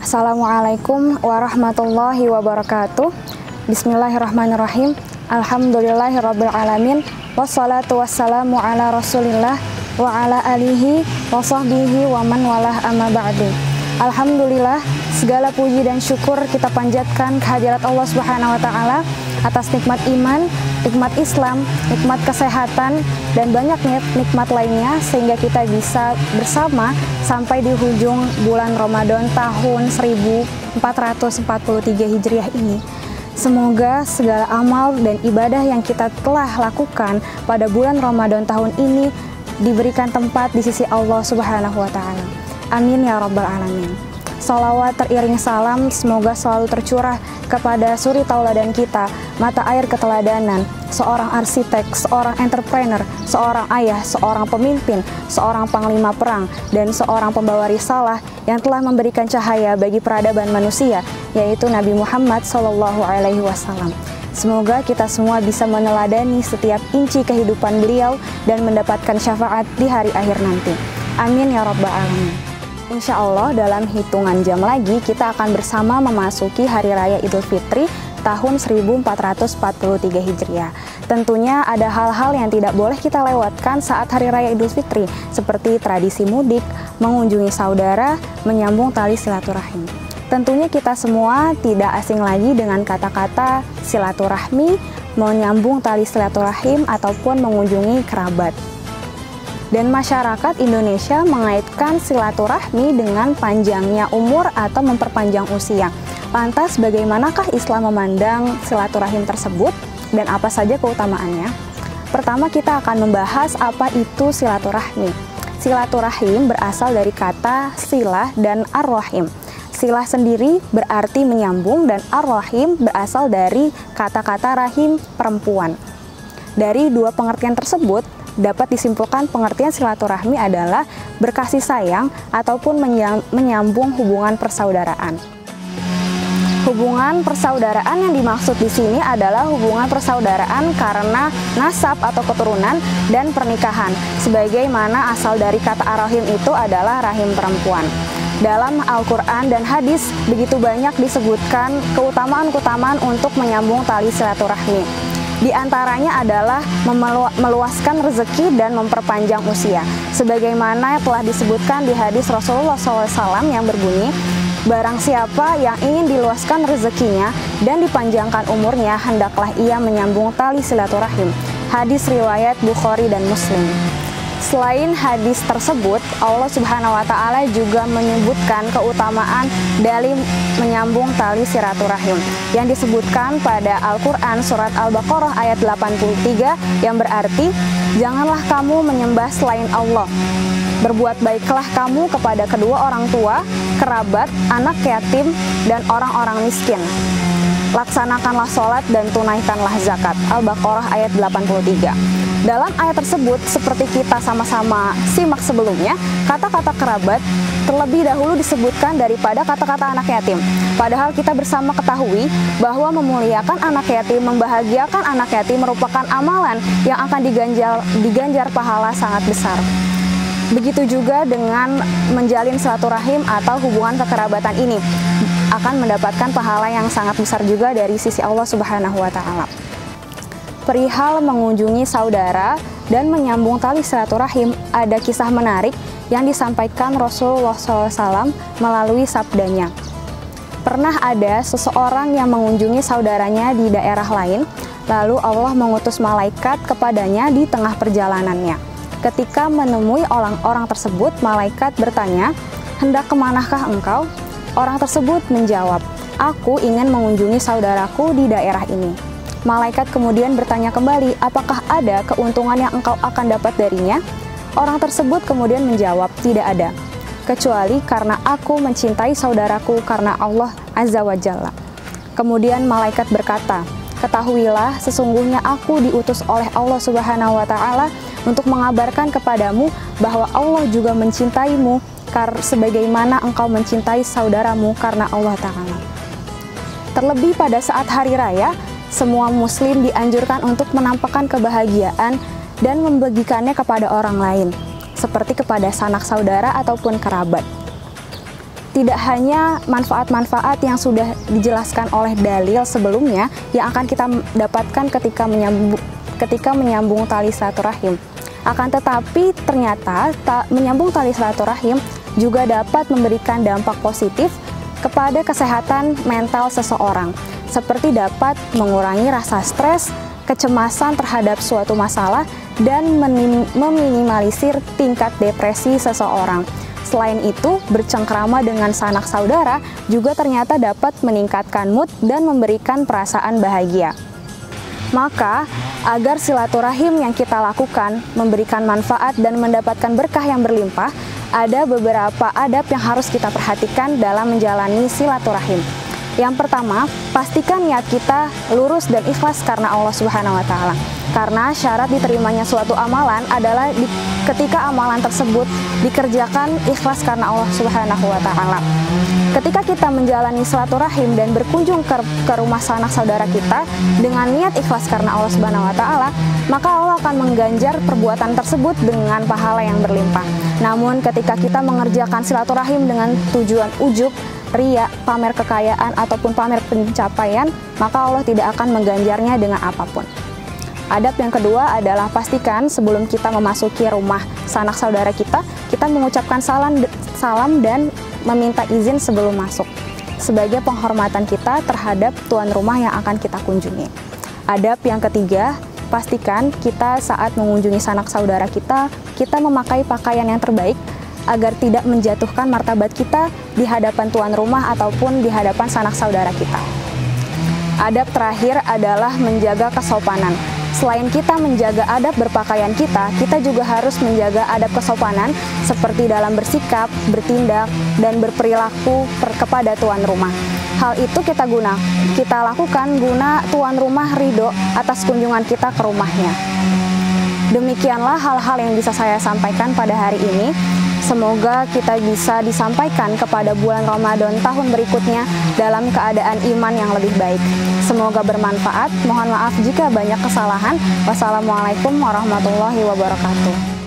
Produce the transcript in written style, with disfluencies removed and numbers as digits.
Assalamualaikum warahmatullahi wabarakatuh. Bismillahirrahmanirrahim. Alhamdulillahirrabbilalamin. Wassalatu wassalamu ala rasulillah wa ala alihi wa sahbihi wa man walah amma ba'du. Alhamdulillah, segala puji dan syukur kita panjatkan kehadirat Allah Subhanahu wa taala atas nikmat iman, nikmat Islam, nikmat kesehatan, dan banyak nikmat lainnya sehingga kita bisa bersama sampai di ujung bulan Ramadan tahun 1443 Hijriah ini. Semoga segala amal dan ibadah yang kita telah lakukan pada bulan Ramadan tahun ini diberikan tempat di sisi Allah Subhanahu wa taala. Amin ya rabbal alamin. Salawat teriring salam semoga selalu tercurah kepada suri tauladan kita, mata air keteladanan, seorang arsitek, seorang entrepreneur, seorang ayah, seorang pemimpin, seorang panglima perang, dan seorang pembawa risalah yang telah memberikan cahaya bagi peradaban manusia, yaitu Nabi Muhammad SAW. Semoga kita semua bisa meneladani setiap inci kehidupan beliau dan mendapatkan syafaat di hari akhir nanti. Amin ya rabbal alamin. Insya Allah dalam hitungan jam lagi kita akan bersama memasuki Hari Raya Idul Fitri tahun 1443 Hijriah. Tentunya ada hal-hal yang tidak boleh kita lewatkan saat Hari Raya Idul Fitri, seperti tradisi mudik, mengunjungi saudara, menyambung tali silaturahim. Tentunya kita semua tidak asing lagi dengan kata-kata silaturahmi, menyambung tali silaturahim, ataupun mengunjungi kerabat. Dan masyarakat Indonesia mengaitkan silaturahmi dengan panjangnya umur atau memperpanjang usia. Lantas bagaimanakah Islam memandang silaturahim tersebut dan apa saja keutamaannya? Pertama kita akan membahas apa itu silaturahmi. Silaturahim berasal dari kata silah dan ar-rahim. Silah sendiri berarti menyambung dan ar-rahim berasal dari kata-kata rahim perempuan. Dari dua pengertian tersebut, dapat disimpulkan pengertian silaturahmi adalah berkasih sayang ataupun menyambung hubungan persaudaraan. Hubungan persaudaraan yang dimaksud di sini adalah hubungan persaudaraan karena nasab atau keturunan dan pernikahan, sebagaimana asal dari kata ar-rahim itu adalah rahim perempuan. Dalam Al-Quran dan hadis begitu banyak disebutkan keutamaan-keutamaan untuk menyambung tali silaturahmi. Di antaranya adalah meluaskan rezeki dan memperpanjang usia. Sebagaimana telah disebutkan di hadis Rasulullah SAW yang berbunyi, barang siapa yang ingin diluaskan rezekinya dan dipanjangkan umurnya, hendaklah ia menyambung tali silaturahim. Hadis riwayat Bukhari dan Muslim. Selain hadis tersebut, Allah Subhanahu wa taala juga menyebutkan keutamaan dari menyambung tali silaturahim yang disebutkan pada Al-Qur'an surat Al-Baqarah ayat 83 yang berarti, janganlah kamu menyembah selain Allah. Berbuat baiklah kamu kepada kedua orang tua, kerabat, anak yatim, dan orang-orang miskin. Laksanakanlah sholat dan tunaikanlah zakat. Al-Baqarah ayat 83. Dalam ayat tersebut, seperti kita sama-sama simak sebelumnya, kata-kata kerabat terlebih dahulu disebutkan daripada kata-kata anak yatim. Padahal kita bersama ketahui bahwa memuliakan anak yatim, membahagiakan anak yatim merupakan amalan yang akan diganjar pahala sangat besar. Begitu juga dengan menjalin silaturahim atau hubungan kekerabatan ini akan mendapatkan pahala yang sangat besar juga dari sisi Allah Subhanahu wa taala. Perihal mengunjungi saudara dan menyambung tali silaturahim, ada kisah menarik yang disampaikan Rasulullah SAW melalui sabdanya. Pernah ada seseorang yang mengunjungi saudaranya di daerah lain, lalu Allah mengutus malaikat kepadanya di tengah perjalanannya. Ketika menemui orang-orang tersebut, malaikat bertanya, hendak kemanakah engkau? Orang tersebut menjawab, aku ingin mengunjungi saudaraku di daerah ini. Malaikat kemudian bertanya kembali, apakah ada keuntungan yang engkau akan dapat darinya? Orang tersebut kemudian menjawab, tidak ada, kecuali karena aku mencintai saudaraku karena Allah Azza wa Jalla. Kemudian malaikat berkata, ketahuilah sesungguhnya aku diutus oleh Allah Subhanahu wa taala untuk mengabarkan kepadamu bahwa Allah juga mencintaimu sebagaimana engkau mencintai saudaramu karena Allah Ta'ala. Terlebih pada saat hari raya, semua muslim dianjurkan untuk menampakkan kebahagiaan dan membagikannya kepada orang lain, seperti kepada sanak saudara ataupun kerabat. tidak hanya manfaat-manfaat yang sudah dijelaskan oleh dalil sebelumnya yang akan kita dapatkan ketika menyambung tali silaturahim. Akan tetapi ternyata menyambung tali silaturahim juga dapat memberikan dampak positif kepada kesehatan mental seseorang, seperti dapat mengurangi rasa stres, kecemasan terhadap suatu masalah, dan meminimalisir tingkat depresi seseorang. Selain itu, bercengkrama dengan sanak saudara juga ternyata dapat meningkatkan mood dan memberikan perasaan bahagia. Maka, agar silaturahim yang kita lakukan memberikan manfaat dan mendapatkan berkah yang berlimpah, ada beberapa adab yang harus kita perhatikan dalam menjalani silaturahim. Yang pertama, pastikan niat kita lurus dan ikhlas karena Allah Subhanahu wa Ta'ala. Karena syarat diterimanya suatu amalan adalah ketika amalan tersebut dikerjakan ikhlas karena Allah Subhanahu wa Ta'ala. Ketika kita menjalani silaturahim dan berkunjung ke rumah sanak saudara kita dengan niat ikhlas karena Allah Subhanahu wa Ta'ala, maka Allah akan mengganjar perbuatan tersebut dengan pahala yang berlimpah. Namun ketika kita mengerjakan silaturahim dengan tujuan ujub, riya, pamer kekayaan ataupun pamer pencapaian, maka Allah tidak akan mengganjarnya dengan apapun. Adab yang kedua adalah pastikan sebelum kita memasuki rumah sanak saudara kita mengucapkan salam dan meminta izin sebelum masuk, sebagai penghormatan kita terhadap tuan rumah yang akan kita kunjungi. Adab yang ketiga, pastikan kita saat mengunjungi sanak saudara kita memakai pakaian yang terbaik agar tidak menjatuhkan martabat kita di hadapan tuan rumah ataupun di hadapan sanak saudara kita. Adab terakhir adalah menjaga kesopanan. Selain kita menjaga adab berpakaian kita juga harus menjaga adab kesopanan seperti dalam bersikap, bertindak, dan berperilaku kepada tuan rumah. Hal itu kita lakukan guna tuan rumah ridho atas kunjungan kita ke rumahnya. Demikianlah hal-hal yang bisa saya sampaikan pada hari ini. Semoga kita bisa disampaikan kepada bulan Ramadan tahun berikutnya dalam keadaan iman yang lebih baik. Semoga bermanfaat. Mohon maaf jika banyak kesalahan. Wassalamualaikum warahmatullahi wabarakatuh.